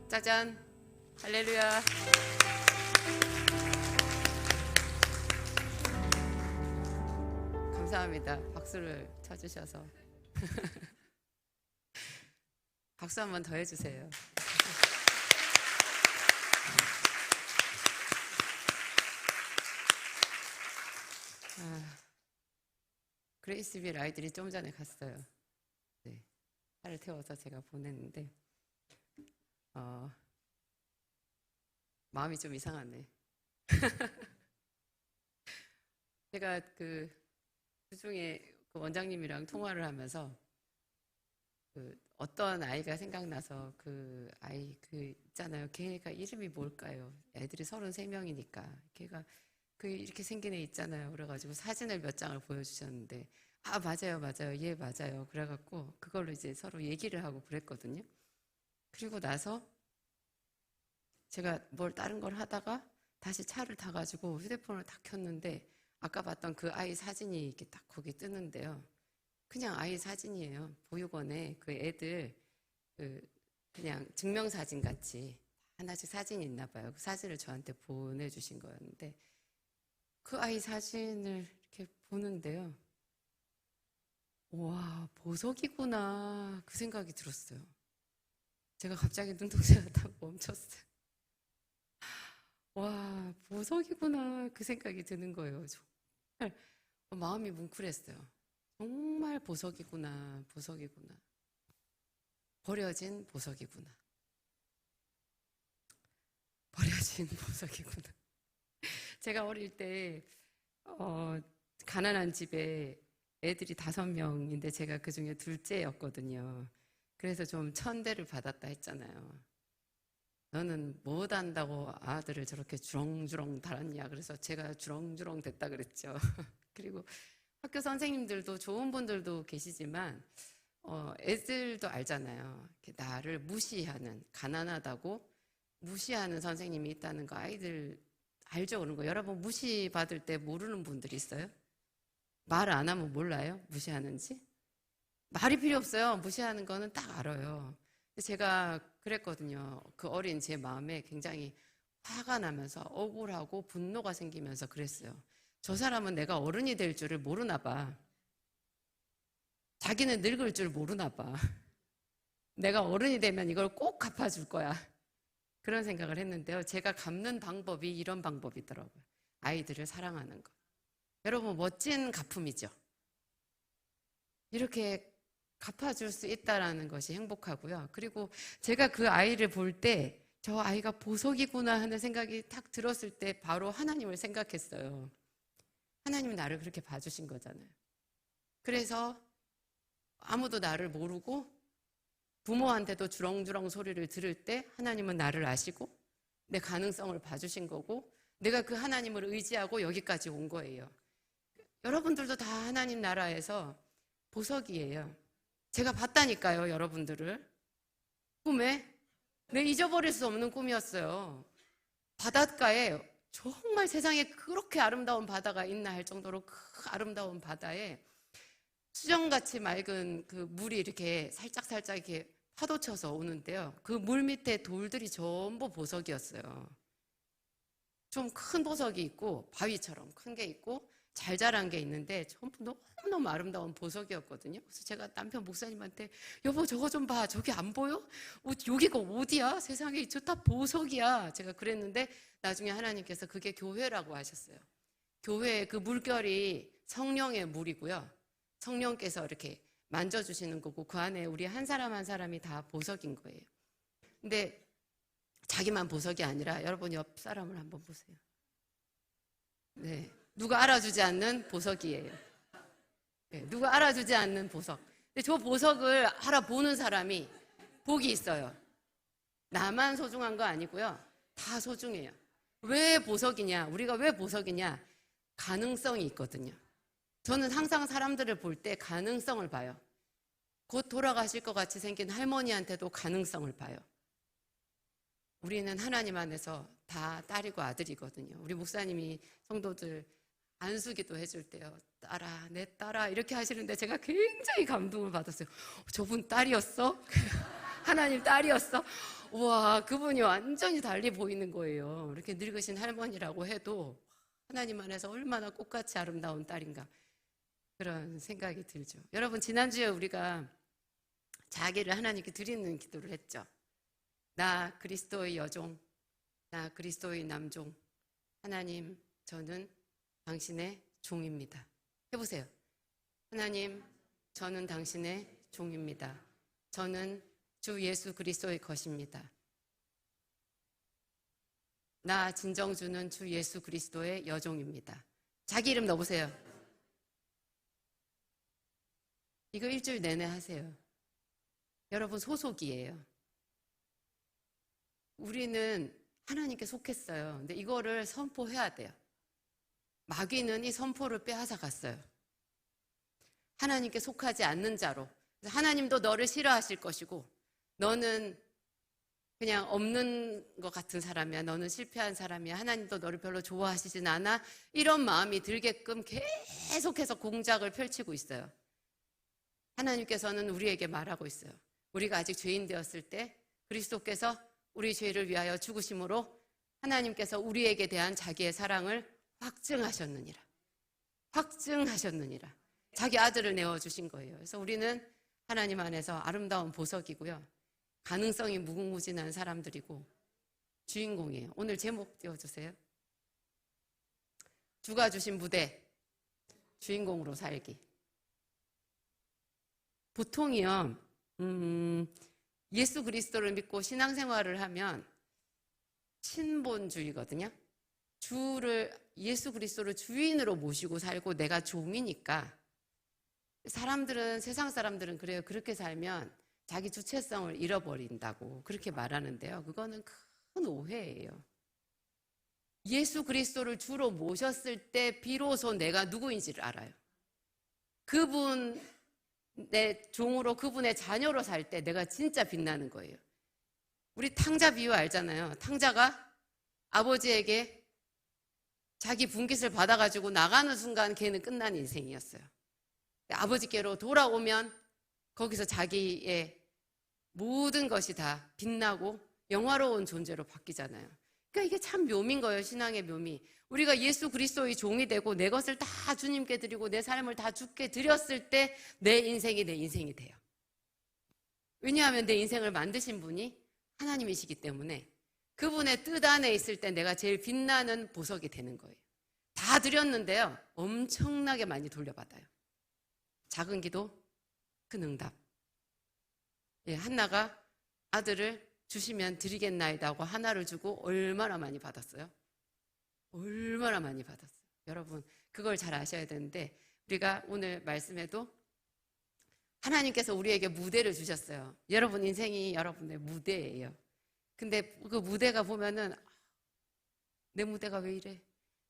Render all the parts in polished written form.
짜잔! 할렐루야! 감사합니다. 박수를 쳐주셔서. 박수 한 번 더 해주세요. 그레이스빌 아이들이 좀 전에 갔어요. 네, 차를 태워서 제가 보냈는데 마음이 좀 이상하네. 제가 그중에 그 원장님이랑 통화를 하면서 어떤 아이가 생각나서 그 아이 있잖아요. 걔가 이름이 뭘까요? 애들이 33명이니까 걔가 이렇게 생긴 애 있잖아요. 그래가지고 사진을 몇 장을 보여주셨는데 맞아요 얘 맞아요. 그래갖고 그걸로 이제 서로 얘기를 하고 그랬거든요. 그리고 나서 제가 뭘 다른 걸 하다가 다시 차를 타가지고 휴대폰을 딱 켰는데 아까 봤던 그 아이 사진이 이렇게 딱 거기 뜨는데요. 그냥 아이 사진이에요. 보육원에 그 애들 그냥 증명사진 같이 하나씩 사진이 있나 봐요. 그 사진을 저한테 보내주신 거였는데 그 아이 사진을 이렇게 보는데요. 와, 보석이구나 그 생각이 들었어요. 제가 갑자기 눈동자가 딱 멈췄어요. 와, 보석이구나 그 생각이 드는 거예요. 정말 마음이 뭉클했어요. 정말 보석이구나. 버려진 보석이구나. 제가 어릴 때 가난한 집에 애들이 5명인데 제가 그 중에 둘째였거든요. 그래서 좀 천대를 받았다 했잖아요. 너는 못 안다고 아들을 저렇게 주렁주렁 달았냐. 그래서 제가 주렁주렁 됐다 그랬죠. 그리고 학교 선생님들도 좋은 분들도 계시지만 애들도 알잖아요. 나를 무시하는, 가난하다고 무시하는 선생님이 있다는 거 아이들 알죠? 그런 거. 여러분 무시받을 때 모르는 분들이 있어요? 말 안 하면 몰라요? 무시하는지? 말이 필요 없어요. 무시하는 거는 딱 알아요. 제가 그랬거든요. 그 어린 제 마음에 굉장히 화가 나면서 억울하고 분노가 생기면서 그랬어요. 저 사람은 내가 어른이 될 줄을 모르나 봐. 자기는 늙을 줄 모르나 봐. 내가 어른이 되면 이걸 꼭 갚아줄 거야. 그런 생각을 했는데요. 제가 갚는 방법이 이런 방법이더라고요. 아이들을 사랑하는 거. 여러분 멋진 가품이죠. 이렇게 갚아줄 수 있다는 것이 행복하고요. 그리고 제가 그 아이를 볼 때 저 아이가 보석이구나 하는 생각이 딱 들었을 때 바로 하나님을 생각했어요. 하나님이 나를 그렇게 봐주신 거잖아요. 그래서 아무도 나를 모르고 부모한테도 주렁주렁 소리를 들을 때 하나님은 나를 아시고 내 가능성을 봐주신 거고 내가 그 하나님을 의지하고 여기까지 온 거예요. 여러분들도 다 하나님 나라에서 보석이에요. 제가 봤다니까요, 여러분들을. 꿈에 잊어버릴 수 없는 꿈이었어요. 바닷가에 정말 세상에 그렇게 아름다운 바다가 있나 할 정도로 그 아름다운 바다에 수정같이 맑은 그 물이 이렇게 살짝 이렇게 파도 쳐서 오는데요. 그 물 밑에 돌들이 전부 보석이었어요. 좀 큰 보석이 있고 바위처럼 큰 게 있고 잘 자란 게 있는데 전부 너무너무 아름다운 보석이었거든요. 그래서 제가 남편 목사님한테 여보 저거 좀 봐. 저기 안 보여? 여기가 어디야? 세상에 저 다 보석이야. 제가 그랬는데 나중에 하나님께서 그게 교회라고 하셨어요. 교회의 그 물결이 성령의 물이고요. 성령께서 이렇게 만져주시는 거고 그 안에 우리 한 사람 한 사람이 다 보석인 거예요. 근데 자기만 보석이 아니라 여러분 옆 사람을 한번 보세요. 네, 누가 알아주지 않는 보석이에요. 네, 누가 알아주지 않는 보석. 근데 저 보석을 알아보는 사람이 복이 있어요. 나만 소중한 거 아니고요. 다 소중해요. 왜 보석이냐? 우리가 왜 보석이냐? 가능성이 있거든요. 저는 항상 사람들을 볼 때 가능성을 봐요. 곧 돌아가실 것 같이 생긴 할머니한테도 가능성을 봐요. 우리는 하나님 안에서 다 딸이고 아들이거든요. 우리 목사님이 성도들 안수기도 해줄 때요. 딸아, 내 딸아 이렇게 하시는데 제가 굉장히 감동을 받았어요. 저분 딸이었어? 하나님 딸이었어? 우와, 그분이 완전히 달리 보이는 거예요. 이렇게 늙으신 할머니라고 해도 하나님 안에서 얼마나 꽃같이 아름다운 딸인가. 그런 생각이 들죠. 여러분, 지난주에 우리가 자기를 하나님께 드리는 기도를 했죠. 나 그리스도의 여종, 나 그리스도의 남종. 하나님, 저는 당신의 종입니다. 해보세요. 하나님, 저는 당신의 종입니다. 저는 주 예수 그리스도의 것입니다. 나 진정주는 주 예수 그리스도의 여종입니다. 자기 이름 넣어보세요. 이거 일주일 내내 하세요. 여러분, 소속이에요. 우리는 하나님께 속했어요. 근데 이거를 선포해야 돼요. 마귀는 이 선포를 빼앗아 갔어요. 하나님께 속하지 않는 자로. 하나님도 너를 싫어하실 것이고, 너는 그냥 없는 것 같은 사람이야. 너는 실패한 사람이야. 하나님도 너를 별로 좋아하시진 않아. 이런 마음이 들게끔 계속해서 공작을 펼치고 있어요. 하나님께서는 우리에게 말하고 있어요. 우리가 아직 죄인 되었을 때 그리스도께서 우리 죄를 위하여 죽으심으로 하나님께서 우리에게 대한 자기의 사랑을 확증하셨느니라. 확증하셨느니라. 자기 아들을 내어주신 거예요. 그래서 우리는 하나님 안에서 아름다운 보석이고요. 가능성이 무궁무진한 사람들이고 주인공이에요. 오늘 제목 띄워주세요. 주가 주신 무대, 주인공으로 살기. 보통이요, 예수 그리스도를 믿고 신앙생활을 하면 신본주의거든요. 예수 그리스도를 주인으로 모시고 살고 내가 종이니까 사람들은, 세상 사람들은 그래요. 그렇게 살면 자기 주체성을 잃어버린다고 그렇게 말하는데요. 그거는 큰 오해예요. 예수 그리스도를 주로 모셨을 때 비로소 내가 누구인지를 알아요. 그분 내 종으로, 그분의 자녀로 살 때 내가 진짜 빛나는 거예요. 우리 탕자 비유 알잖아요. 탕자가 아버지에게 자기 분깃을 받아가지고 나가는 순간 걔는 끝난 인생이었어요. 아버지께로 돌아오면 거기서 자기의 모든 것이 다 빛나고 영화로운 존재로 바뀌잖아요. 그러니까 이게 참 묘미인 거예요. 신앙의 묘미. 우리가 예수 그리스도의 종이 되고 내 것을 다 주님께 드리고 내 삶을 다 주께 드렸을 때 내 인생이 내 인생이 돼요. 왜냐하면 내 인생을 만드신 분이 하나님이시기 때문에 그분의 뜻 안에 있을 때 내가 제일 빛나는 보석이 되는 거예요. 다 드렸는데요, 엄청나게 많이 돌려받아요. 작은 기도, 큰 응답. 예, 한나가 아들을 주시면 드리겠나이다 하고 하나를 주고 얼마나 많이 받았어요? 얼마나 많이 받았어요? 여러분, 그걸 잘 아셔야 되는데, 우리가 오늘 말씀에도 하나님께서 우리에게 무대를 주셨어요. 여러분 인생이 여러분의 무대예요. 근데 그 무대가 보면은 내 무대가 왜 이래?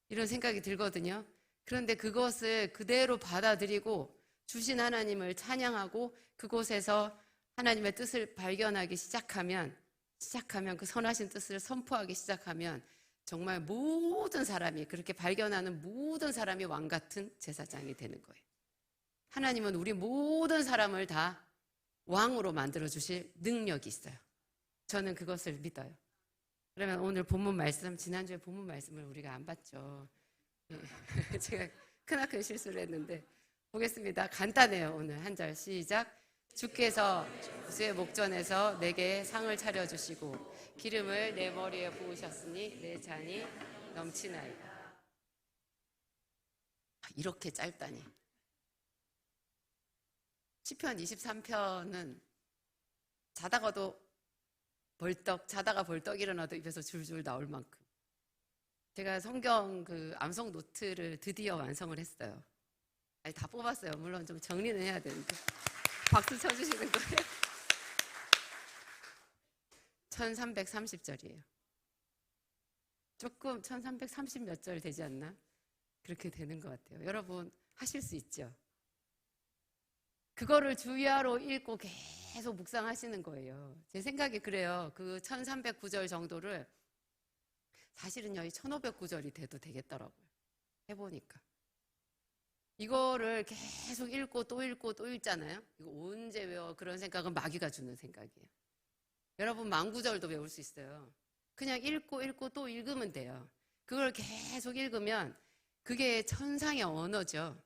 이런 생각이 들거든요. 그런데 그것을 그대로 받아들이고 주신 하나님을 찬양하고 그곳에서 하나님의 뜻을 발견하기 시작하면 그 선하신 뜻을 선포하기 시작하면 정말 모든 사람이, 그렇게 발견하는 모든 사람이 왕 같은 제사장이 되는 거예요. 하나님은 우리 모든 사람을 다 왕으로 만들어 주실 능력이 있어요. 저는 그것을 믿어요. 그러면 오늘 본문 말씀, 지난주에 본문 말씀을 우리가 안 봤죠. 제가 크나큰 실수를 했는데 보겠습니다. 간단해요. 오늘 한 절 시작. 주께서 주의 목전에서 내게 상을 차려주시고 기름을 내 머리에 부으셨으니 내 잔이 넘치나이다. 이렇게 짧다니. 시편 23편은 자다가 벌떡 일어나도 입에서 줄줄 나올 만큼. 제가 성경 그 암송 노트를 드디어 완성을 했어요. 아니, 다 뽑았어요. 물론 좀 정리는 해야 되는데. 박수 쳐주시는 거예요? 1330절이에요. 조금 1330 몇 절 되지 않나? 그렇게 되는 것 같아요. 여러분 하실 수 있죠? 그거를 주야로 읽고 계속 묵상하시는 거예요. 제 생각이 그래요. 그 1309절 정도를 사실은요, 이 1509절이 돼도 되겠더라고요. 해보니까. 이거를 계속 읽고 또 읽고 또 읽잖아요. 이거 언제 외워? 그런 생각은 마귀가 주는 생각이에요. 여러분 만구절도 외울 수 있어요. 그냥 읽고 또 읽으면 돼요. 그걸 계속 읽으면 그게 천상의 언어죠.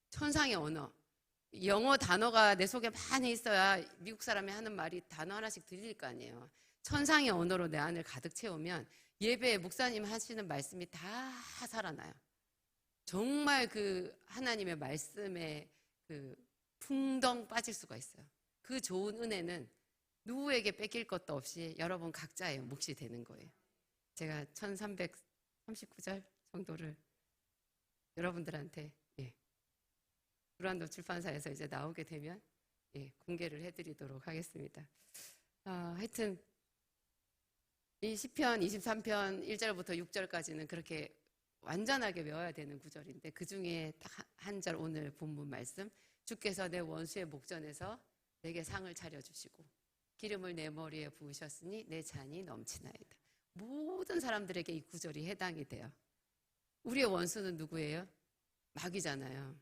천상의 언어. 영어 단어가 내 속에 많이 있어야 미국 사람이 하는 말이 단어 하나씩 들릴 거 아니에요. 천상의 언어로 내 안을 가득 채우면 예배에 목사님 하시는 말씀이 다 살아나요. 정말 그 하나님의 말씀에 그 풍덩 빠질 수가 있어요. 그 좋은 은혜는 누구에게 뺏길 것도 없이 여러분 각자의 몫이 되는 거예요. 제가 1339절 정도를 여러분들한테 브란도 출판사에서 이제 나오게 되면 공개를 해드리도록 하겠습니다. 하여튼 이 시편 23편 1절부터 6절까지는 그렇게 완전하게 외워야 되는 구절인데 그 중에 딱 한 절 오늘 본문 말씀, 주께서 내 원수의 목전에서 내게 상을 차려주시고 기름을 내 머리에 부으셨으니 내 잔이 넘치나이다. 모든 사람들에게 이 구절이 해당이 돼요. 우리의 원수는 누구예요? 마귀잖아요.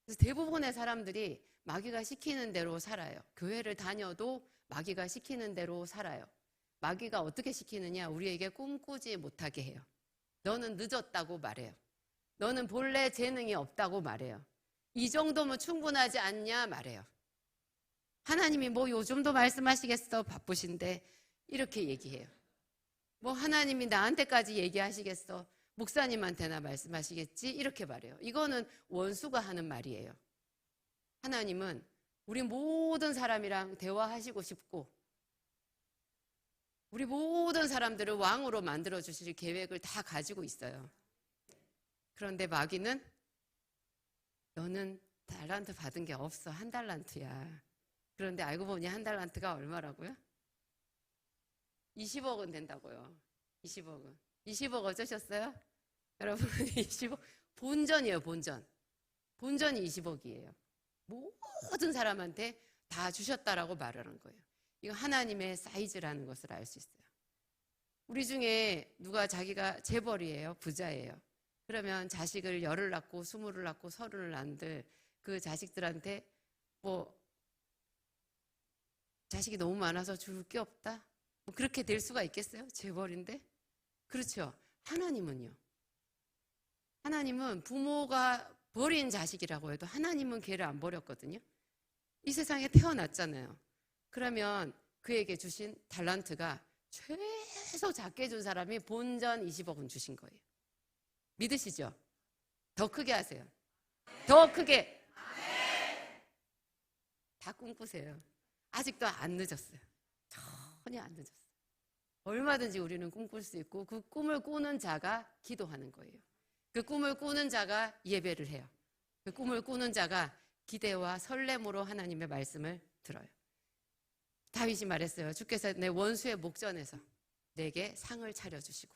그래서 대부분의 사람들이 마귀가 시키는 대로 살아요. 교회를 다녀도 마귀가 시키는 대로 살아요. 마귀가 어떻게 시키느냐? 우리에게 꿈꾸지 못하게 해요. 너는 늦었다고 말해요. 너는 본래 재능이 없다고 말해요. 이 정도면 충분하지 않냐 말해요. 하나님이 뭐 요즘도 말씀하시겠어? 바쁘신데 이렇게 얘기해요. 뭐 하나님이 나한테까지 얘기하시겠어? 목사님한테나 말씀하시겠지? 이렇게 말해요. 이거는 원수가 하는 말이에요. 하나님은 우리 모든 사람이랑 대화하시고 싶고 우리 모든 사람들을 왕으로 만들어 주실 계획을 다 가지고 있어요. 그런데 마귀는 너는 달란트 받은 게 없어. 한 달란트야. 그런데 알고 보니 한 달란트가 얼마라고요? 20억은 된다고요. 20억은. 20억 어쩌셨어요? 여러분 20억 본전이에요. 본전. 본전이 20억이에요. 모든 사람한테 다 주셨다라고 말하는 거예요. 이거 하나님의 사이즈라는 것을 알 수 있어요. 우리 중에 누가 자기가 재벌이에요. 부자예요. 그러면 자식을 10을 낳고 20을 낳고 30을 낳은들 그 자식들한테 뭐 자식이 너무 많아서 줄 게 없다? 뭐 그렇게 될 수가 있겠어요? 재벌인데? 그렇죠. 하나님은요. 하나님은 부모가 버린 자식이라고 해도 하나님은 걔를 안 버렸거든요. 이 세상에 태어났잖아요. 그러면 그에게 주신 달란트가 최소 작게 준 사람이 본전 20억은 주신 거예요. 믿으시죠? 더 크게 하세요. 더 크게. 다 꿈꾸세요. 아직도 안 늦었어요. 전혀 안 늦었어요. 얼마든지 우리는 꿈꿀 수 있고 그 꿈을 꾸는 자가 기도하는 거예요. 그 꿈을 꾸는 자가 예배를 해요. 그 꿈을 꾸는 자가 기대와 설렘으로 하나님의 말씀을 들어요. 다윗이 말했어요. 주께서 내 원수의 목전에서 내게 상을 차려주시고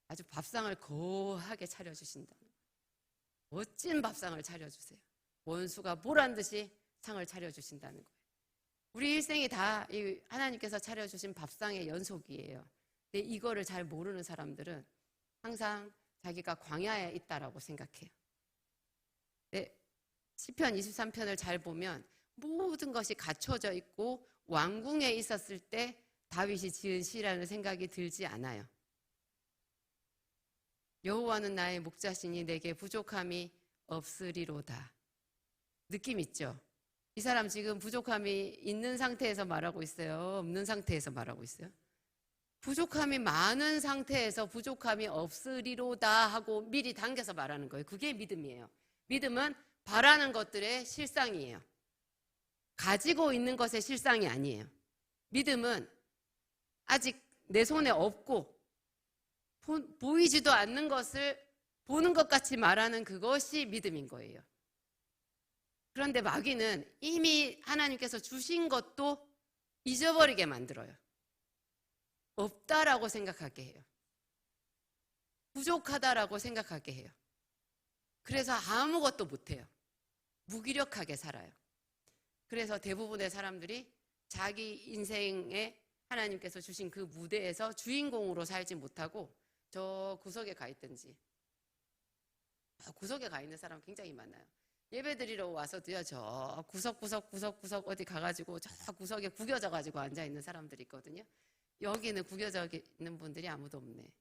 아주 밥상을 거하게 차려주신다는 거예요. 멋진 밥상을 차려주세요. 원수가 보란 듯이 상을 차려주신다는 거예요. 우리 일생이 다 하나님께서 차려주신 밥상의 연속이에요. 근데 이거를 잘 모르는 사람들은 항상 자기가 광야에 있다라고 생각해요. 네, 시편 23편을 잘 보면 모든 것이 갖춰져 있고 왕궁에 있었을 때 다윗이 지은 시라는 생각이 들지 않아요. 여호와는 나의 목자시니 내게 부족함이 없으리로다. 느낌 있죠? 이 사람 지금 부족함이 있는 상태에서 말하고 있어요? 없는 상태에서 말하고 있어요? 부족함이 많은 상태에서 부족함이 없으리로다 하고 미리 당겨서 말하는 거예요. 그게 믿음이에요. 믿음은 바라는 것들의 실상이에요. 가지고 있는 것의 실상이 아니에요. 믿음은 아직 내 손에 없고 보이지도 않는 것을 보는 것 같이 말하는 그것이 믿음인 거예요. 그런데 마귀는 이미 하나님께서 주신 것도 잊어버리게 만들어요. 없다라고 생각하게 해요. 부족하다라고 생각하게 해요. 그래서 아무것도 못해요. 무기력하게 살아요. 그래서 대부분의 사람들이 자기 인생에 하나님께서 주신 그 무대에서 주인공으로 살지 못하고 저 구석에 가 있든지, 구석에 가 있는 사람 굉장히 많아요. 예배 드리러 와서도요, 저 구석 어디 가가지고 저 구석에 구겨져가지고 앉아있는 사람들이 있거든요. 여기는 구겨져 있는 분들이 아무도 없네.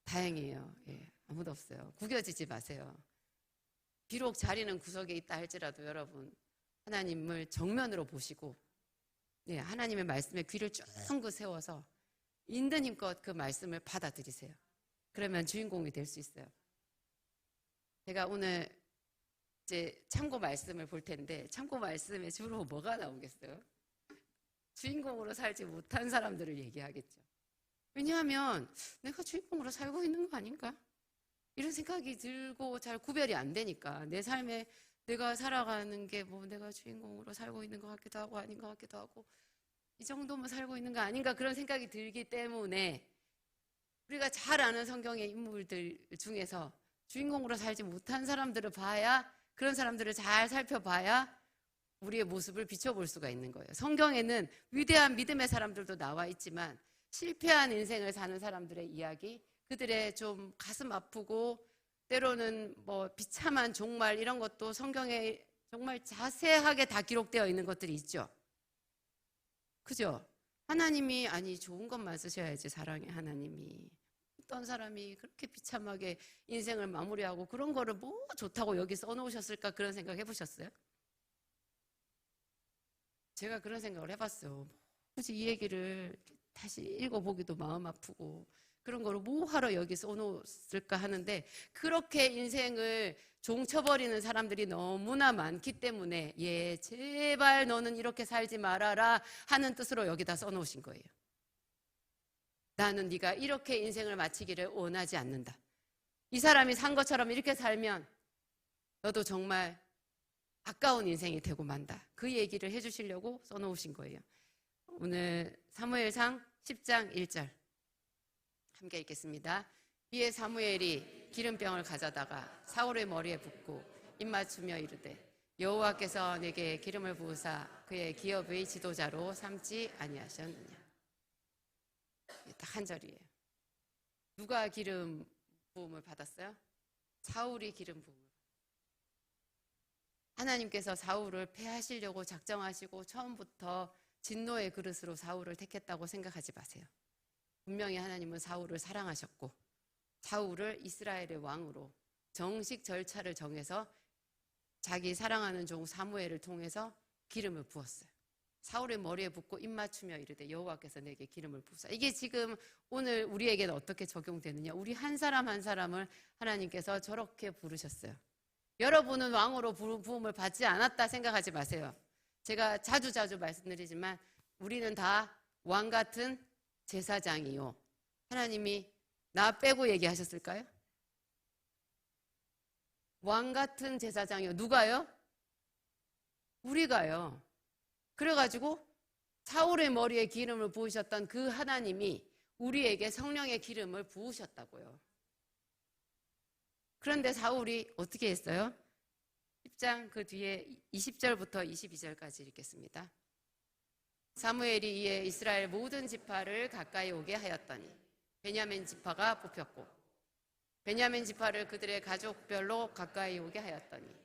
다행이에요. 예, 아무도 없어요. 구겨지지 마세요. 비록 자리는 구석에 있다 할지라도 여러분, 하나님을 정면으로 보시고, 예, 하나님의 말씀에 귀를 쫑긋 세워서 있는 힘껏 그 말씀을 받아들이세요. 그러면 주인공이 될 수 있어요. 제가 오늘 이제 참고 말씀을 볼 텐데, 참고 말씀에 주로 뭐가 나오겠어요? 주인공으로 살지 못한 사람들을 얘기하겠죠. 왜냐하면 내가 주인공으로 살고 있는 거 아닌가? 이런 생각이 들고 잘 구별이 안 되니까. 내 삶에 내가 살아가는 게 뭐 내가 주인공으로 살고 있는 것 같기도 하고 아닌 것 같기도 하고, 이 정도면 살고 있는 거 아닌가, 그런 생각이 들기 때문에 우리가 잘 아는 성경의 인물들 중에서 주인공으로 살지 못한 사람들을 봐야, 그런 사람들을 잘 살펴봐야 우리의 모습을 비춰볼 수가 있는 거예요. 성경에는 위대한 믿음의 사람들도 나와 있지만 실패한 인생을 사는 사람들의 이야기, 그들의 좀 가슴 아프고 때로는 뭐 비참한 종말, 이런 것도 성경에 정말 자세하게 다 기록되어 있는 것들이 있죠. 그죠? 하나님이 아니 좋은 것만 쓰셔야지, 사랑의 하나님이. 어떤 사람이 그렇게 비참하게 인생을 마무리하고 그런 거를 뭐 좋다고 여기 써놓으셨을까, 그런 생각 해보셨어요? 제가 그런 생각을 해봤어요. 굳이 이 얘기를 다시 읽어보기도 마음 아프고, 그런 거를 뭐 하러 여기 써놓았을까 하는데, 그렇게 인생을 종쳐버리는 사람들이 너무나 많기 때문에, 예, 제발 너는 이렇게 살지 말아라 하는 뜻으로 여기다 써놓으신 거예요. 나는 네가 이렇게 인생을 마치기를 원하지 않는다. 이 사람이 산 것처럼 이렇게 살면 너도 정말 아까운 인생이 되고 만다. 그 얘기를 해주시려고 써놓으신 거예요. 오늘 사무엘상 10장 1절 함께 읽겠습니다. 이에 사무엘이 기름병을 가져다가 사울의 머리에 붓고 입맞추며 이르되, 여호와께서 내게 기름을 부으사 그의 기업의 지도자로 삼지 아니하셨느냐. 딱 한 절이에요. 누가 기름 부음을 받았어요? 사울이 기름 부음을. 하나님께서 사울을 패하시려고 작정하시고 처음부터 진노의 그릇으로 사울을 택했다고 생각하지 마세요. 분명히 하나님은 사울을 사랑하셨고 사울을 이스라엘의 왕으로 정식 절차를 정해서 자기 사랑하는 종 사무엘을 통해서 기름을 부었어요. 사울의 머리에 붓고 입맞추며 이르되, 여호와께서 내게 기름을 부으사. 이게 지금 오늘 우리에게는 어떻게 적용되느냐? 우리 한 사람 한 사람을 하나님께서 저렇게 부르셨어요. 여러분은 왕으로 부음을 받지 않았다 생각하지 마세요. 제가 자주 말씀드리지만 우리는 다 왕 같은 제사장이요. 하나님이 나 빼고 얘기하셨을까요? 왕 같은 제사장이요. 누가요? 우리가요. 그래가지고 사울의 머리에 기름을 부으셨던 그 하나님이 우리에게 성령의 기름을 부으셨다고요. 그런데 사울이 어떻게 했어요? 10장 그 뒤에 20절부터 22절까지 읽겠습니다. 사무엘이 이에 이스라엘 모든 지파를 가까이 오게 하였더니 베냐민 지파가 뽑혔고, 베냐민 지파를 그들의 가족별로 가까이 오게 하였더니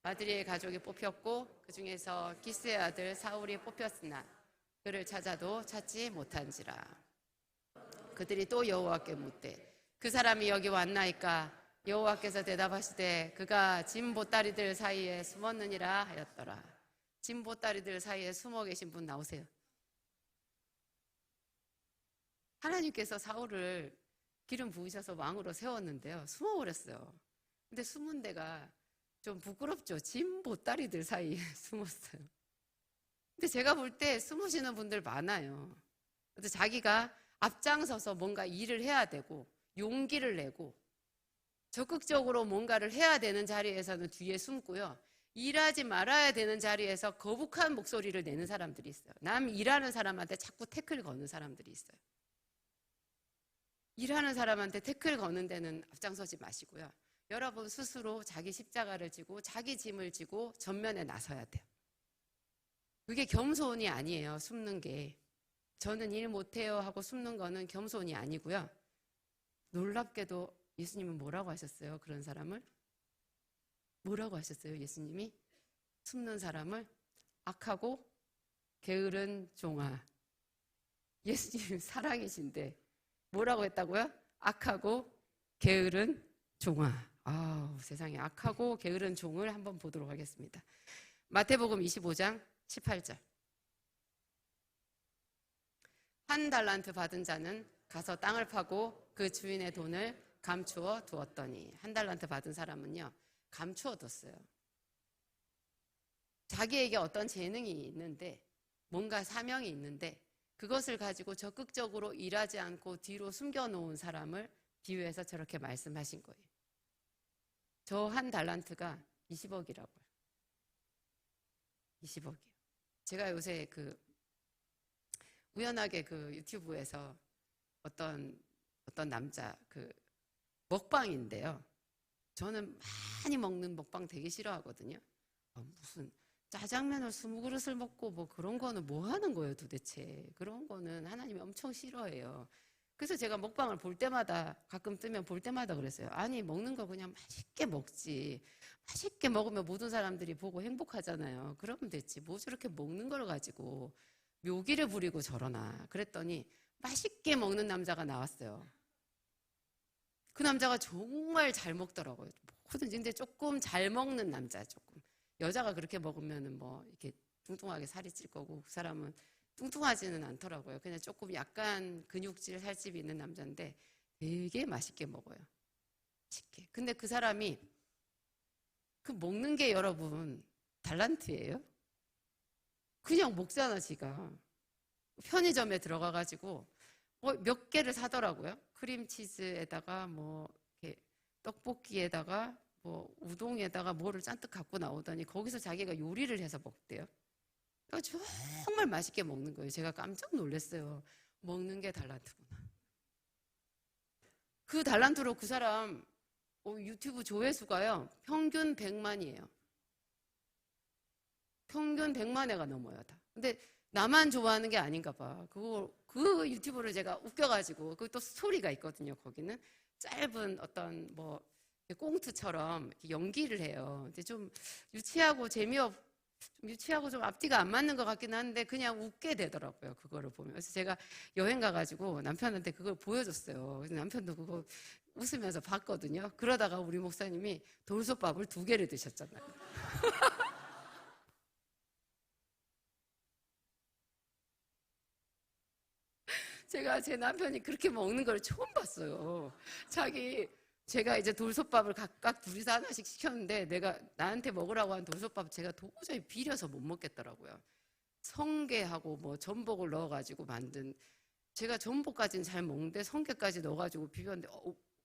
마드리의 가족이 뽑혔고, 그 중에서 기스의 아들 사울이 뽑혔으나 그를 찾아도 찾지 못한지라. 그들이 또 여호와께 묻되, 그 사람이 여기 왔나이까? 여호와께서 대답하시되, 그가 짐 보따리들 사이에 숨었느니라 하였더라. 짐 보따리들 사이에 숨어 계신 분 나오세요. 하나님께서 사울을 기름 부으셔서 왕으로 세웠는데요, 숨어버렸어요. 근데 숨은 데가 좀 부끄럽죠. 짐 보따리들 사이에 숨었어요. 근데 제가 볼 때 숨으시는 분들 많아요. 그래서 자기가 앞장서서 뭔가 일을 해야 되고 용기를 내고 적극적으로 뭔가를 해야 되는 자리에서는 뒤에 숨고요. 일하지 말아야 되는 자리에서 거북한 목소리를 내는 사람들이 있어요. 남 일하는 사람한테 자꾸 태클 거는 사람들이 있어요. 일하는 사람한테 태클 거는 데는 앞장서지 마시고요. 여러분 스스로 자기 십자가를 지고 자기 짐을 지고 전면에 나서야 돼요. 그게 겸손이 아니에요. 숨는 게. 저는 일 못해요 하고 숨는 거는 겸손이 아니고요. 놀랍게도 예수님은 뭐라고 하셨어요? 그런 사람을? 뭐라고 하셨어요? 예수님이 숨는 사람을 악하고 게으른 종아. 예수님 사랑이신데 뭐라고 했다고요? 악하고 게으른 종아. 아우, 세상에. 악하고 게으른 종을 한번 보도록 하겠습니다. 마태복음 25장 18절. 한 달란트 받은 자는 가서 땅을 파고 그 주인의 돈을 감추어 두었더니. 한 달란트 받은 사람은요, 감추어 뒀어요. 자기에게 어떤 재능이 있는데, 뭔가 사명이 있는데, 그것을 가지고 적극적으로 일하지 않고 뒤로 숨겨놓은 사람을 비유해서 저렇게 말씀하신 거예요. 저 한 달란트가 20억이라고요. 20억이요. 제가 요새 우연하게 유튜브에서 어떤 남자 먹방인데요. 저는 많이 먹는 먹방 되게 싫어하거든요. 무슨 짜장면을 20그릇을 먹고 뭐 그런 거는 뭐 하는 거예요 도대체. 그런 거는 하나님이 엄청 싫어해요. 그래서 제가 먹방을 볼 때마다, 가끔 뜨면 볼 때마다 그랬어요. 아니, 먹는 거 그냥 맛있게 먹지. 맛있게 먹으면 모든 사람들이 보고 행복하잖아요. 그러면 됐지. 뭐 저렇게 먹는 걸 가지고 묘기를 부리고 저러나. 그랬더니 맛있게 먹는 남자가 나왔어요. 그 남자가 정말 잘 먹더라고요. 뭐든지. 근데 조금 잘 먹는 남자, 조금. 여자가 그렇게 먹으면 뭐 이렇게 뚱뚱하게 살이 찔 거고, 그 사람은 뚱뚱하지는 않더라고요. 그냥 조금 약간 근육질, 살집이 있는 남자인데 되게 맛있게 먹어요. 맛있게. 근데 그 사람이 먹는 게 여러분 달란트예요? 그냥 먹잖아, 지가. 편의점에 들어가가지고 몇 개를 사더라고요. 크림치즈에다가 뭐 이렇게 떡볶이에다가 뭐 우동에다가 뭐를 잔뜩 갖고 나오더니 거기서 자기가 요리를 해서 먹대요. 그러니까 정말 맛있게 먹는 거예요. 제가 깜짝 놀랐어요. 먹는 게 달란트구나. 그 달란트로 그 사람 유튜브 조회수가요, 평균 100만이에요. 평균 100만 회가 넘어요, 다. 근데 나만 좋아하는 게 아닌가 봐. 그 유튜브를 제가 웃겨가지고, 또 스토리가 있거든요, 거기는. 짧은 어떤 뭐 꽁트처럼 연기를 해요. 근데 좀 유치하고 유치하고 좀 앞뒤가 안 맞는 것 같긴 한데 그냥 웃게 되더라고요, 그거를 보면. 그래서 제가 여행 가가지고 남편한테 그걸 보여줬어요. 그래서 남편도 그거 웃으면서 봤거든요. 그러다가 우리 목사님이 돌솥밥을 2개를 드셨잖아요. 제가 제 남편이 그렇게 먹는 걸 처음 봤어요. 제가 이제 돌솥밥을 각각 둘이서 하나씩 시켰는데, 나한테 먹으라고 한 돌솥밥 제가 도저히 비려서 못 먹겠더라고요. 성게하고 뭐 전복을 넣어가지고 만든, 제가 전복까지는 잘 먹는데 성게까지 넣어가지고 비볐는데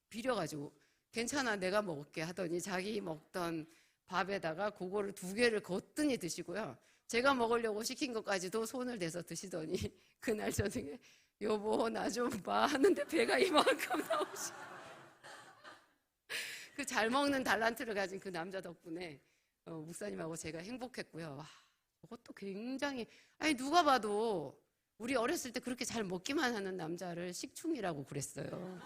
비려가지고 괜찮아, 내가 먹을게 하더니 자기 먹던 밥에다가 그거를 2개를 거뜬히 드시고요. 제가 먹으려고 시킨 것까지도 손을 대서 드시더니 그날 저녁에 여보 나 좀 봐 하는데 배가 이만큼 나오시고, 그 잘 먹는 달란트를 가진 그 남자 덕분에 목사님하고 제가 행복했고요. 와, 그것도 굉장히, 아니 누가 봐도 우리 어렸을 때 그렇게 잘 먹기만 하는 남자를 식충이라고 그랬어요.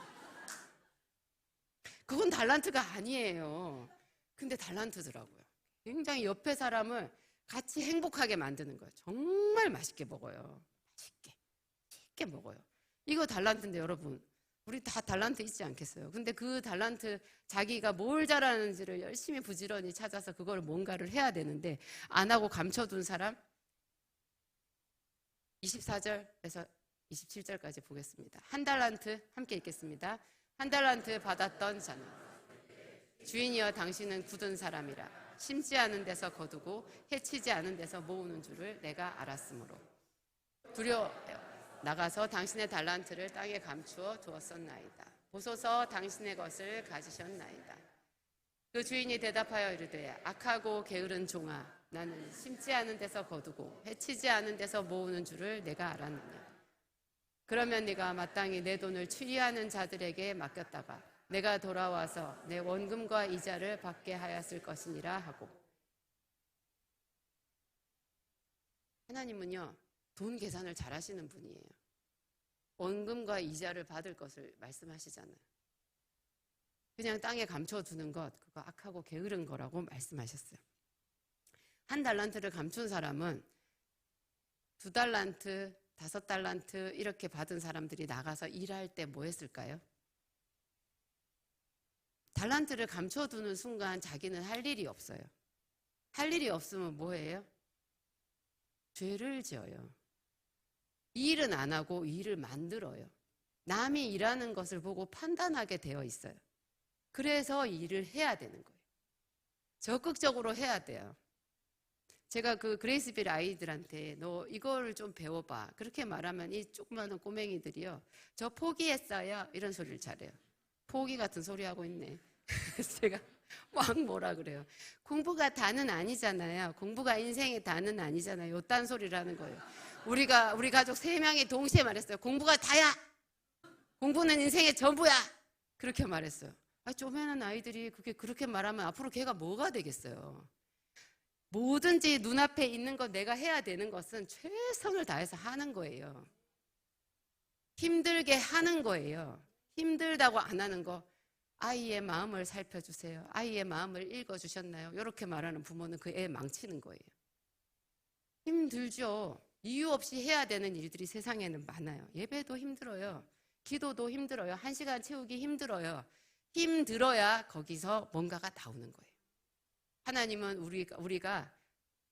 그건 달란트가 아니에요. 근데 달란트더라고요. 굉장히 옆에 사람을 같이 행복하게 만드는 거예요. 정말 맛있게 먹어요. 맛있게 먹어요. 이거 달란트인데 여러분, 우리 다 달란트 있지 않겠어요? 근데 그 달란트, 자기가 뭘 잘하는지를 열심히 부지런히 찾아서 그걸 뭔가를 해야 되는데 안 하고 감춰둔 사람, 24절에서 27절까지 보겠습니다. 한 달란트 함께 읽겠습니다. 한 달란트 받았던 자는 주인이여 당신은 굳은 사람이라 심지 않은 데서 거두고 해치지 않은 데서 모으는 줄을 내가 알았으므로 두려워 나가서 당신의 달란트를 땅에 감추어 두었었나이다. 보소서 당신의 것을 가지셨나이다. 그 주인이 대답하여 이르되 악하고 게으른 종아, 나는 심지 않은 데서 거두고 해치지 않은 데서 모으는 줄을 내가 알았느냐. 그러면 네가 마땅히 내 돈을 추리하는 자들에게 맡겼다가 내가 돌아와서 내 원금과 이자를 받게 하였을 것이니라 하고. 하나님은요, 돈 계산을 잘 하시는 분이에요. 원금과 이자를 받을 것을 말씀하시잖아요. 그냥 땅에 감춰두는 것, 그거 악하고 게으른 거라고 말씀하셨어요. 1달란트를 감춘 사람은 2달란트, 5달란트 이렇게 받은 사람들이 나가서 일할 때 뭐 했을까요? 달란트를 감춰두는 순간 자기는 할 일이 없어요. 할 일이 없으면 뭐예요? 죄를 지어요. 일은 안 하고 일을 만들어요. 남이 일하는 것을 보고 판단하게 되어 있어요. 그래서 일을 해야 되는 거예요. 적극적으로 해야 돼요. 제가 그 그레이스빌 아이들한테 너 이거를 좀 배워봐. 그렇게 말하면 이 조그마한 꼬맹이들이요. 저 포기했어요. 이런 소리를 잘해요. 포기 같은 소리 하고 있네. 그래서 제가 막 뭐라 그래요. 공부가 다는 아니잖아요. 공부가 인생의 다는 아니잖아요. 요딴 소리라는 거예요. 우리 가족 3명이 동시에 말했어요. 공부가 다야. 공부는 인생의 전부야. 그렇게 말했어요. 쪼매난 아이들이 그렇게 말하면 앞으로 걔가 뭐가 되겠어요. 뭐든지 눈앞에 있는 거 내가 해야 되는 것은 최선을 다해서 하는 거예요. 힘들게 하는 거예요. 힘들다고 안 하는 거. 아이의 마음을 살펴주세요. 아이의 마음을 읽어주셨나요? 이렇게 말하는 부모는 그 애 망치는 거예요. 힘들죠. 이유 없이 해야 되는 일들이 세상에는 많아요. 예배도 힘들어요. 기도도 힘들어요. 1시간 채우기 힘들어요. 힘들어야 거기서 뭔가가 나오는 거예요. 하나님은 우리가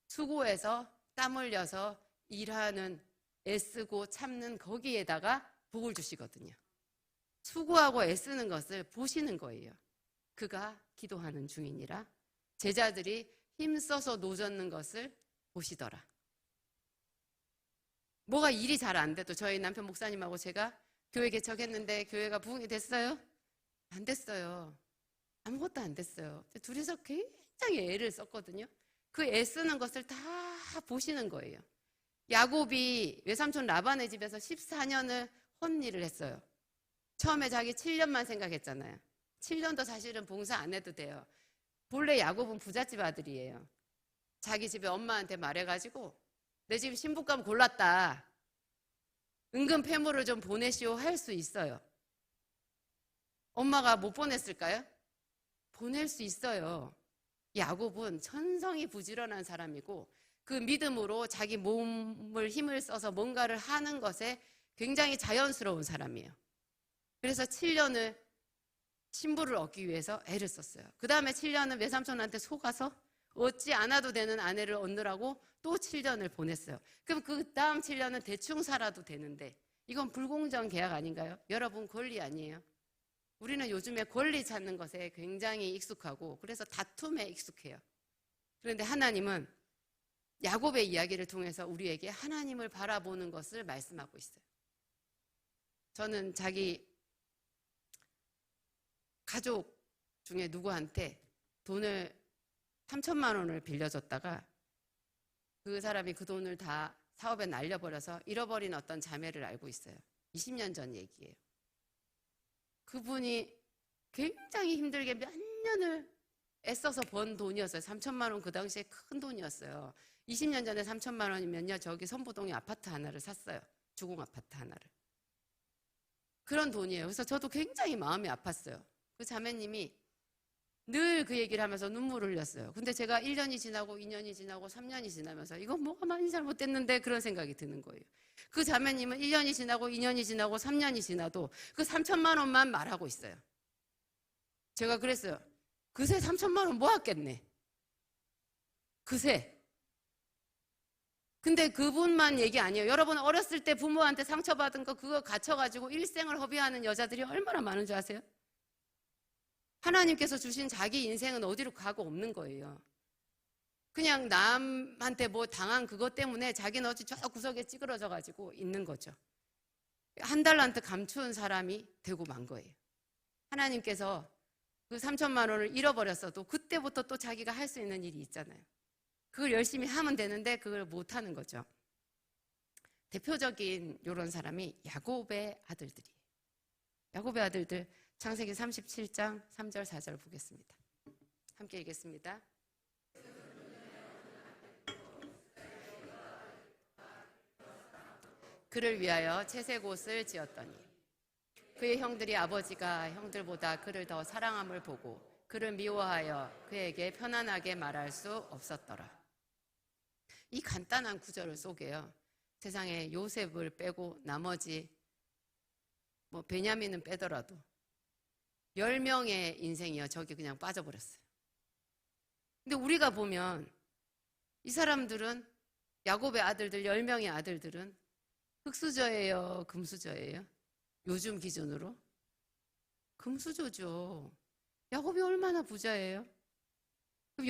수고해서 땀 흘려서 일하는, 애쓰고 참는 거기에다가 복을 주시거든요. 수고하고 애쓰는 것을 보시는 거예요. 그가 기도하는 중이니라 제자들이 힘써서 노젓는 것을 보시더라. 뭐가 일이 잘 안 돼도 저희 남편 목사님하고 제가 교회 개척했는데 교회가 부흥이 됐어요? 안 됐어요. 아무것도 안 됐어요. 둘이서 굉장히 애를 썼거든요. 그 애 쓰는 것을 다 보시는 거예요. 야곱이 외삼촌 라반의 집에서 14년을 혼일을 했어요. 처음에 자기 7년만 생각했잖아요. 7년도 사실은 봉사 안 해도 돼요. 본래 야곱은 부잣집 아들이에요. 자기 집에 엄마한테 말해가지고 내 집 신부감 골랐다. 은근 폐물을 좀 보내시오 할 수 있어요. 엄마가 못 보냈을까요? 보낼 수 있어요. 야곱은 천성이 부지런한 사람이고 그 믿음으로 자기 몸을 힘을 써서 뭔가를 하는 것에 굉장히 자연스러운 사람이에요. 그래서 7년을 신부를 얻기 위해서 애를 썼어요. 그 다음에 7년은 외삼촌한테 속아서 얻지 않아도 되는 아내를 얻느라고 또 7년을 보냈어요. 그럼 그 다음 7년은 대충 살아도 되는데 이건 불공정 계약 아닌가요? 여러분 권리 아니에요? 우리는 요즘에 권리 찾는 것에 굉장히 익숙하고 그래서 다툼에 익숙해요. 그런데 하나님은 야곱의 이야기를 통해서 우리에게 하나님을 바라보는 것을 말씀하고 있어요. 저는 자기 가족 중에 누구한테 돈을 3천만 원을 빌려줬다가 그 사람이 그 돈을 다 사업에 날려버려서 잃어버린 어떤 자매를 알고 있어요. 20년 전 얘기예요. 그분이 굉장히 힘들게 몇 년을 애써서 번 돈이었어요. 3천만 원 그 당시에 큰 돈이었어요. 20년 전에 3천만 원이면요. 저기 선부동에 아파트 하나를 샀어요. 주공 아파트 하나를. 그런 돈이에요. 그래서 저도 굉장히 마음이 아팠어요. 그 자매님이 늘 그 얘기를 하면서 눈물을 흘렸어요. 근데 제가 1년이 지나고 2년이 지나고 3년이 지나면서 이건 뭐가 많이 잘못됐는데 그런 생각이 드는 거예요. 그 자매님은 1년이 지나고 2년이 지나고 3년이 지나도 그 3천만 원만 말하고 있어요. 제가 그랬어요. 그새 3천만 원 모았겠네. 그새. 근데 그분만 얘기 아니에요. 여러분 어렸을 때 부모한테 상처받은 거 그거 갇혀가지고 일생을 허비하는 여자들이 얼마나 많은 줄 아세요? 하나님께서 주신 자기 인생은 어디로 가고 없는 거예요. 그냥 남한테 뭐 당한 그것 때문에 자기는 어디 저 구석에 찌그러져가지고 있는 거죠. 1달란트 감춘 사람이 되고 만 거예요. 하나님께서 그 3천만 원을 잃어버렸어도 그때부터 또 자기가 할 수 있는 일이 있잖아요. 그걸 열심히 하면 되는데 그걸 못하는 거죠. 대표적인 이런 사람이 야곱의 아들들이에요. 야곱의 아들들 창세기 37장 3절 4절 보겠습니다. 함께 읽겠습니다. 그를 위하여 채색 옷을 지었더니 그의 형들이 아버지가 형들보다 그를 더 사랑함을 보고 그를 미워하여 그에게 편안하게 말할 수 없었더라. 이 간단한 구절 속에요, 세상에 요셉을 빼고 나머지 베냐민은 빼더라도 10명의 인생이요, 저기 그냥 빠져버렸어요. 근데 우리가 보면 이 사람들은, 야곱의 아들들 10명의 아들들은 흙수저예요, 금수저예요? 요즘 기준으로 금수저죠. 야곱이 얼마나 부자예요? 그럼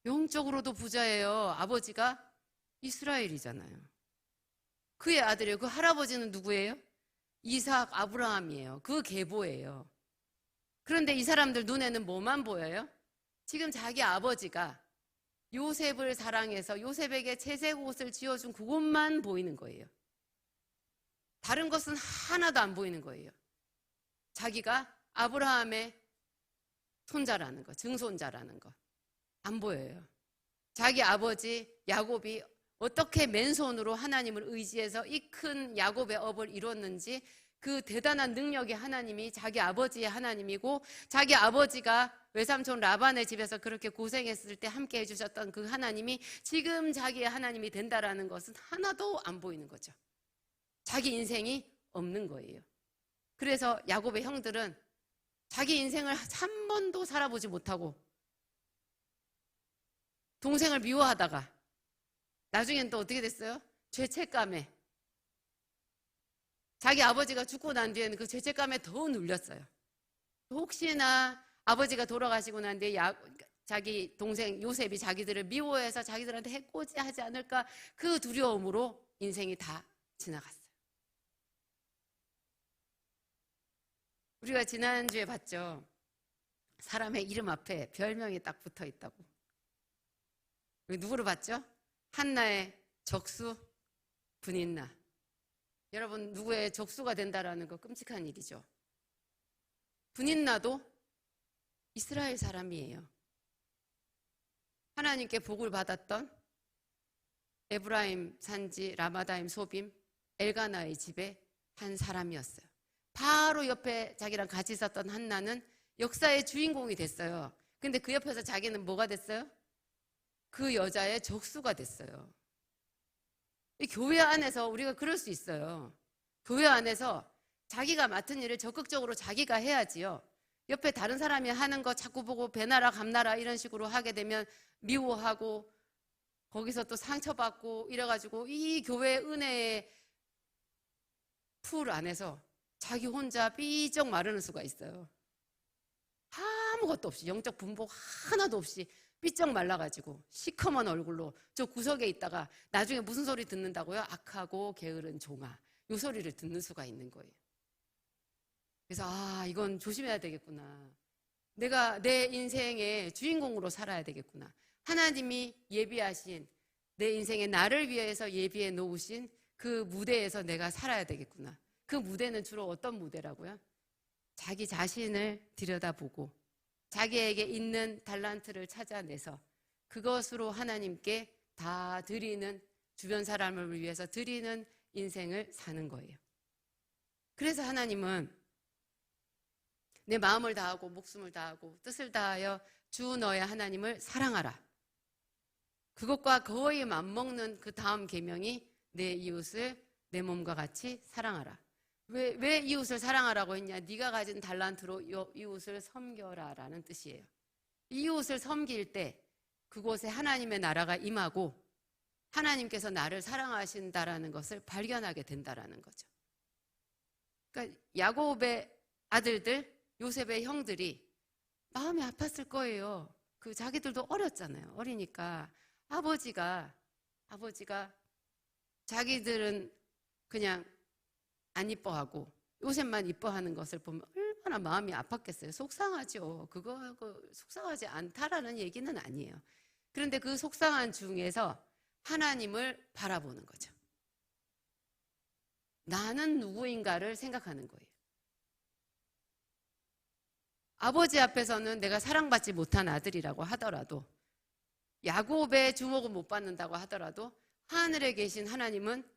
영적으로도 부자예요. 아버지가 이스라엘이잖아요. 그의 아들이에요. 그 할아버지는 누구예요? 이삭, 아브라함이에요. 그 계보예요. 그런데 이 사람들 눈에는 뭐만 보여요? 지금 자기 아버지가 요셉을 사랑해서 요셉에게 채색 옷을 지어준 그것만 보이는 거예요. 다른 것은 하나도 안 보이는 거예요. 자기가 아브라함의 손자라는 거, 증손자라는 거 안 보여요. 자기 아버지 야곱이 어떻게 맨손으로 하나님을 의지해서 이 큰 야곱의 업을 이뤘는지, 그 대단한 능력이 하나님이 자기 아버지의 하나님이고, 자기 아버지가 외삼촌 라반의 집에서 그렇게 고생했을 때 함께 해주셨던 그 하나님이 지금 자기의 하나님이 된다라는 것은 하나도 안 보이는 거죠. 자기 인생이 없는 거예요. 그래서 야곱의 형들은 자기 인생을 한 번도 살아보지 못하고 동생을 미워하다가 나중엔 또 어떻게 됐어요? 죄책감에, 자기 아버지가 죽고 난 뒤에는 그 죄책감에 더 눌렸어요. 혹시나 아버지가 돌아가시고 난 뒤에 자기 동생 요셉이 자기들을 미워해서 자기들한테 해코지하지 않을까, 그 두려움으로 인생이 다 지나갔어요. 우리가 지난주에 봤죠. 사람의 이름 앞에 별명이 딱 붙어 있다고. 누구를 봤죠? 한나의 적수 분인나. 여러분, 누구의 적수가 된다라는 거 끔찍한 일이죠. 분인나도 이스라엘 사람이에요. 하나님께 복을 받았던 에브라임 산지 라마다임 소빔 엘가나의 집에 한 사람이었어요. 바로 옆에 자기랑 같이 있었던 한나는 역사의 주인공이 됐어요. 근데 그 옆에서 자기는 뭐가 됐어요? 그 여자의 적수가 됐어요. 이 교회 안에서 우리가 그럴 수 있어요. 교회 안에서 자기가 맡은 일을 적극적으로 자기가 해야지요. 옆에 다른 사람이 하는 거 자꾸 보고 배나라 감나라 이런 식으로 하게 되면 미워하고 거기서 또 상처받고 이래가지고 이 교회 은혜의 풀 안에서 자기 혼자 삐쩍 마르는 수가 있어요. 아무것도 없이, 영적 분복 하나도 없이 삐쩍 말라가지고 시커먼 얼굴로 저 구석에 있다가 나중에 무슨 소리 듣는다고요? 악하고 게으른 종아, 이 소리를 듣는 수가 있는 거예요. 그래서 이건 조심해야 되겠구나. 내가 내 인생의 주인공으로 살아야 되겠구나. 하나님이 예비하신, 내 인생에 나를 위해서 예비해 놓으신 그 무대에서 내가 살아야 되겠구나. 그 무대는 주로 어떤 무대라고요? 자기 자신을 들여다보고 자기에게 있는 달란트를 찾아내서 그것으로 하나님께 다 드리는, 주변 사람을 위해서 드리는 인생을 사는 거예요. 그래서 하나님은 내 마음을 다하고 목숨을 다하고 뜻을 다하여 주 너의 하나님을 사랑하라. 그것과 거의 맞먹는 그 다음 계명이 내 이웃을 내 몸과 같이 사랑하라. 왜 이웃을 사랑하라고 했냐? 네가 가진 달란트로 이웃을 섬겨라 라는 뜻이에요. 이웃을 섬길 때 그곳에 하나님의 나라가 임하고 하나님께서 나를 사랑하신다라는 것을 발견하게 된다라는 거죠. 그러니까 야곱의 아들들, 요셉의 형들이 마음이 아팠을 거예요. 그 자기들도 어렸잖아요. 어리니까 아버지가 자기들은 그냥 안 이뻐하고 요셉만 이뻐하는 것을 보면 얼마나 마음이 아팠겠어요. 속상하죠. 그거 속상하지 않다라는 얘기는 아니에요. 그런데 그 속상한 중에서 하나님을 바라보는 거죠. 나는 누구인가를 생각하는 거예요. 아버지 앞에서는 내가 사랑받지 못한 아들이라고 하더라도, 야곱의 주목을 못 받는다고 하더라도 하늘에 계신 하나님은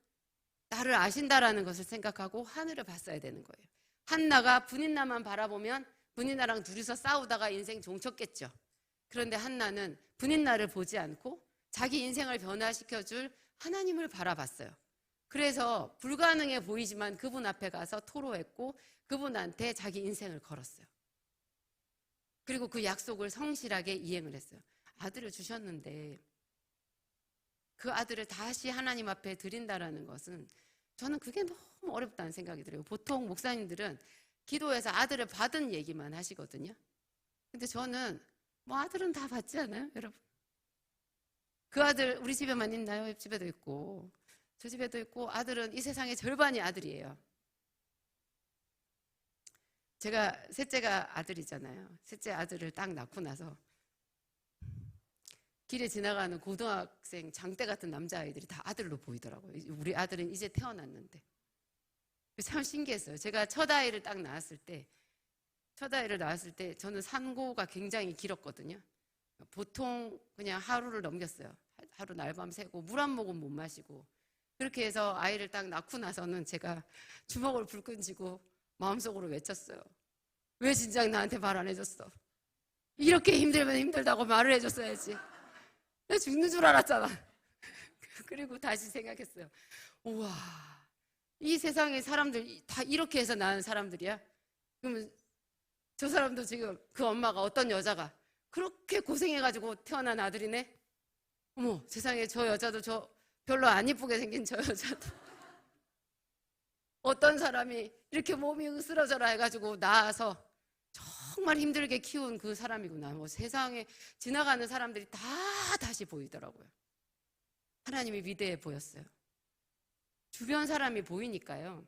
나를 아신다라는 것을 생각하고 하늘을 봤어야 되는 거예요. 한나가 분인나만 바라보면 분인나랑 둘이서 싸우다가 인생 종쳤겠죠. 그런데 한나는 분인나를 보지 않고 자기 인생을 변화시켜줄 하나님을 바라봤어요. 그래서 불가능해 보이지만 그분 앞에 가서 토로했고 그분한테 자기 인생을 걸었어요. 그리고 그 약속을 성실하게 이행을 했어요. 아들을 주셨는데 그 아들을 다시 하나님 앞에 드린다라는 것은 저는 그게 너무 어렵다는 생각이 들어요. 보통 목사님들은 기도해서 아들을 받은 얘기만 하시거든요. 근데 저는 뭐 아들은 다 받지 않아요, 여러분? 그 아들 우리 집에만 있나요? 옆 집에도 있고 저 집에도 있고 아들은 이 세상의 절반이 아들이에요. 제가 셋째가 아들이잖아요. 셋째 아들을 딱 낳고 나서 길에 지나가는 고등학생 장대 같은 남자아이들이 다 아들로 보이더라고요. 우리 아들은 이제 태어났는데. 참 신기했어요. 제가 첫 아이를 딱 낳았을 때 저는 산고가 굉장히 길었거든요. 보통 그냥 하루를 넘겼어요. 하루 날밤 새고 물 한 모금 못 마시고 그렇게 해서 아이를 딱 낳고 나서는 제가 주먹을 불끈 쥐고 마음속으로 외쳤어요. 왜 진작 나한테 말 안 해줬어? 이렇게 힘들면 힘들다고 말을 해줬어야지. 나 죽는 줄 알았잖아. 그리고 다시 생각했어요. 우와, 이 세상의 사람들 다 이렇게 해서 낳은 사람들이야? 그러면 저 사람도 지금 그 엄마가 어떤 여자가 그렇게 고생해가지고 태어난 아들이네? 어머, 세상에 저 여자도 저 별로 안 이쁘게 생긴 저 여자도 어떤 사람이 이렇게 몸이 으스러져라 해가지고 낳아서 정말 힘들게 키운 그 사람이구나. 뭐 세상에 지나가는 사람들이 다 다시 보이더라고요. 하나님이 위대해 보였어요. 주변 사람이 보이니까요.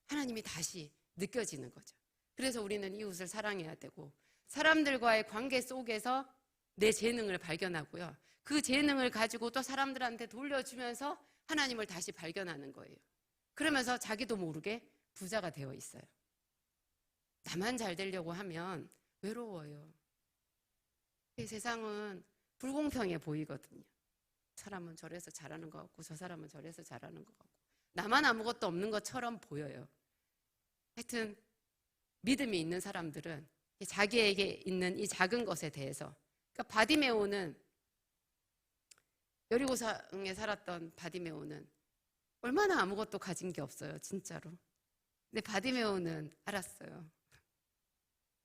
하나님이 다시 느껴지는 거죠. 그래서 우리는 이웃을 사랑해야 되고 사람들과의 관계 속에서 내 재능을 발견하고요. 그 재능을 가지고 또 사람들한테 돌려주면서 하나님을 다시 발견하는 거예요. 그러면서 자기도 모르게 부자가 되어 있어요. 나만 잘 되려고 하면 외로워요. 세상은 불공평해 보이거든요. 사람은 저래서 잘하는 것 같고 저 사람은 저래서 잘하는 것 같고 나만 아무것도 없는 것처럼 보여요. 하여튼 믿음이 있는 사람들은 자기에게 있는 이 작은 것에 대해서 그러니까 바디메오는 여리고성에 살았던 바디메오는 얼마나 아무것도 가진 게 없어요. 진짜로. 근데 바디메오는 알았어요.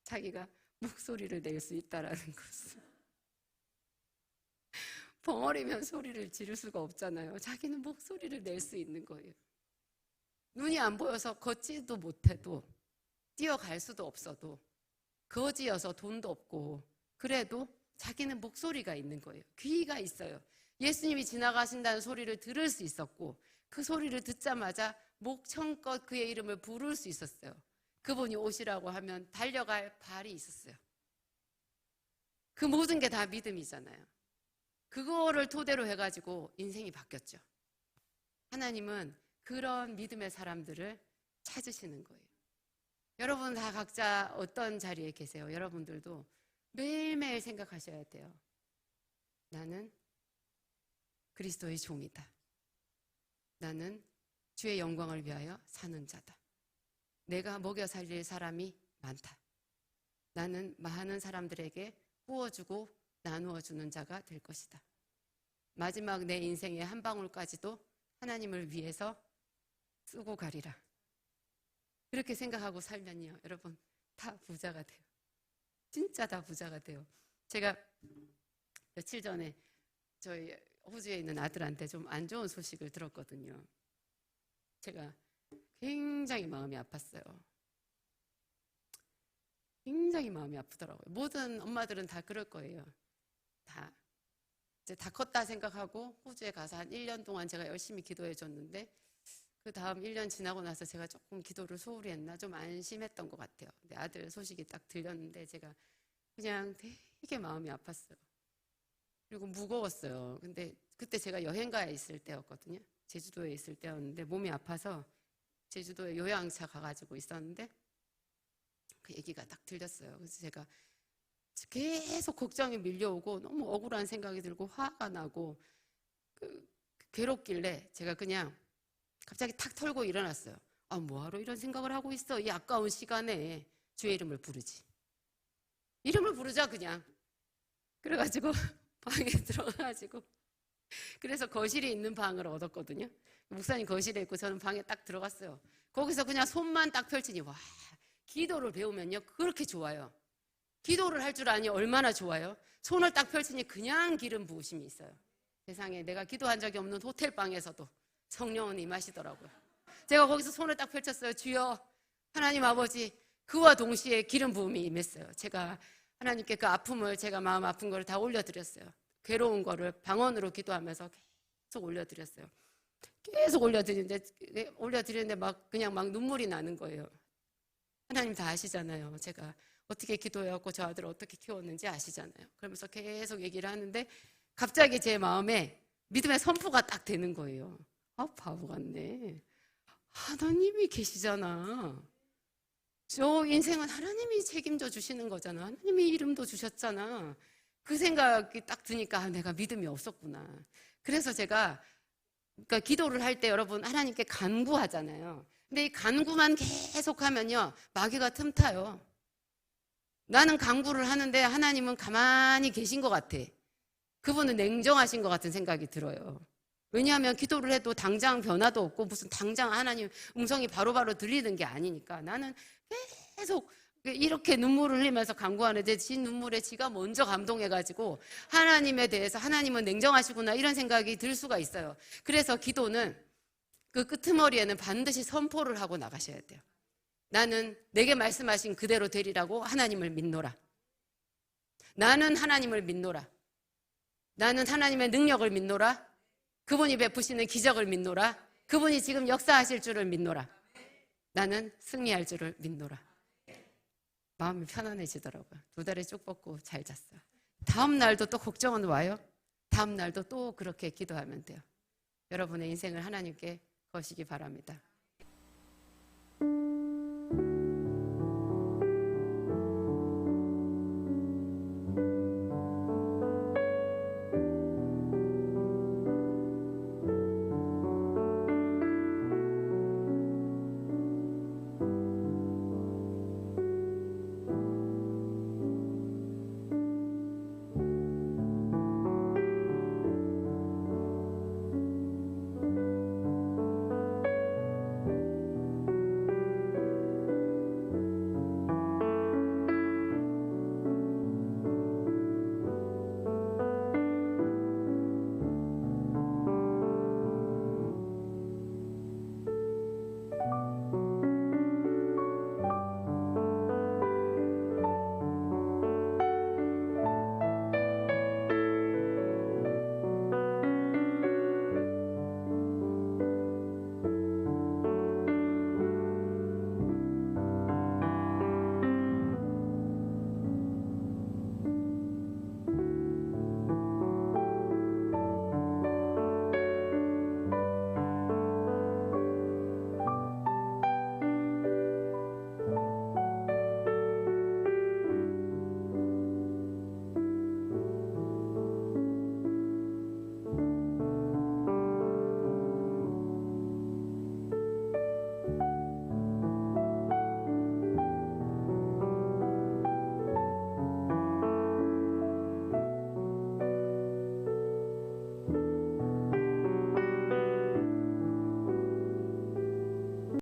자기가 목소리를 낼 수 있다라는 것을. 벙어리면 소리를 지를 수가 없잖아요. 자기는 목소리를 낼 수 있는 거예요. 눈이 안 보여서 걷지도 못해도 뛰어갈 수도 없어도 거지여서 돈도 없고 그래도 자기는 목소리가 있는 거예요. 귀가 있어요. 예수님이 지나가신다는 소리를 들을 수 있었고 그 소리를 듣자마자 목청껏 그의 이름을 부를 수 있었어요. 그분이 오시라고 하면 달려갈 발이 있었어요. 그 모든 게 다 믿음이잖아요. 그거를 토대로 해가지고 인생이 바뀌었죠. 하나님은 그런 믿음의 사람들을 찾으시는 거예요. 여러분 다 각자 어떤 자리에 계세요? 여러분들도 매일매일 생각하셔야 돼요. 나는 그리스도의 종이다. 나는 주의 영광을 위하여 사는 자다. 내가 먹여 살릴 사람이 많다. 나는 많은 사람들에게 구워주고 나누어주는 자가 될 것이다. 마지막 내 인생의 한 방울까지도 하나님을 위해서 쓰고 가리라. 그렇게 생각하고 살면요, 여러분 다 부자가 돼요. 진짜 다 부자가 돼요. 제가 며칠 전에 저희 호주에 있는 아들한테 좀 안 좋은 소식을 들었거든요. 제가 굉장히 마음이 아팠어요. 굉장히 마음이 아프더라고요. 모든 엄마들은 다 그럴 거예요. 다 이제 다 컸다 생각하고 호주에 가서 한 1년 동안 제가 열심히 기도해 줬는데 그 다음 1년 지나고 나서 제가 조금 기도를 소홀히 했나 좀 안심했던 것 같아요. 근데 아들 소식이 딱 들렸는데 제가 그냥 되게 마음이 아팠어요. 그리고 무거웠어요. 근데 그때 제가 여행가에 있을 때였거든요. 제주도에 있을 때였는데 몸이 아파서 제주도에 요양차 가가지고 있었는데 그 얘기가 딱 들렸어요. 그래서 제가 계속 걱정이 밀려오고 너무 억울한 생각이 들고 화가 나고 괴롭길래 제가 그냥 갑자기 탁 털고 일어났어요. 아, 뭐하러 이런 생각을 하고 있어? 이 아까운 시간에 주의 이름을 부르지. 이름을 부르자 그냥. 그래가지고 방에 들어가가지고 그래서 거실에 있는 방을 얻었거든요. 목사님 거실에 있고 저는 방에 딱 들어갔어요. 거기서 그냥 손만 딱 펼치니 와, 기도를 배우면요 그렇게 좋아요. 기도를 할 줄 아니 얼마나 좋아요. 손을 딱 펼치니 그냥 기름 부으심이 있어요. 세상에 내가 기도한 적이 없는 호텔방에서도 성령은 임하시더라고요. 제가 거기서 손을 딱 펼쳤어요. 주여 하나님 아버지, 그와 동시에 기름 부음이 임했어요. 제가 하나님께 그 아픔을, 제가 마음 아픈 걸 다 올려드렸어요. 괴로운 거를 방언으로 기도하면서 계속 올려드렸어요. 계속 올려드리는데 그냥 막 눈물이 나는 거예요. 하나님 다 아시잖아요. 제가 어떻게 기도해왔고 저 아들을 어떻게 키웠는지 아시잖아요. 그러면서 계속 얘기를 하는데 갑자기 제 마음에 믿음의 선포가 딱 되는 거예요. 아, 바보 같네. 하나님이 계시잖아. 저 인생은 하나님이 책임져 주시는 거잖아. 하나님이 이름도 주셨잖아. 그 생각이 딱 드니까 내가 믿음이 없었구나. 그래서 제가 그러니까 기도를 할 때 여러분 하나님께 간구하잖아요. 근데 이 간구만 계속하면요 마귀가 틈타요. 나는 간구를 하는데 하나님은 가만히 계신 것 같아. 그분은 냉정하신 것 같은 생각이 들어요. 왜냐하면 기도를 해도 당장 변화도 없고 무슨 당장 하나님 음성이 바로바로 들리는 게 아니니까 나는 계속 이렇게 눈물을 흘리면서 간구하는데 지 눈물에 지가 먼저 감동해가지고 하나님에 대해서 하나님은 냉정하시구나 이런 생각이 들 수가 있어요. 그래서 기도는 그 끄트머리에는 반드시 선포를 하고 나가셔야 돼요. 나는 내게 말씀하신 그대로 되리라고 하나님을 믿노라. 나는 하나님을 믿노라. 나는 하나님의 능력을 믿노라. 그분이 베푸시는 기적을 믿노라. 그분이 지금 역사하실 줄을 믿노라. 나는 승리할 줄을 믿노라. 마음이 편안해지더라고요. 2달에 쭉 뻗고 잘 잤어요. 다음 날도 또 걱정은 와요. 다음 날도 또 그렇게 기도하면 돼요. 여러분의 인생을 하나님께 거시기 바랍니다.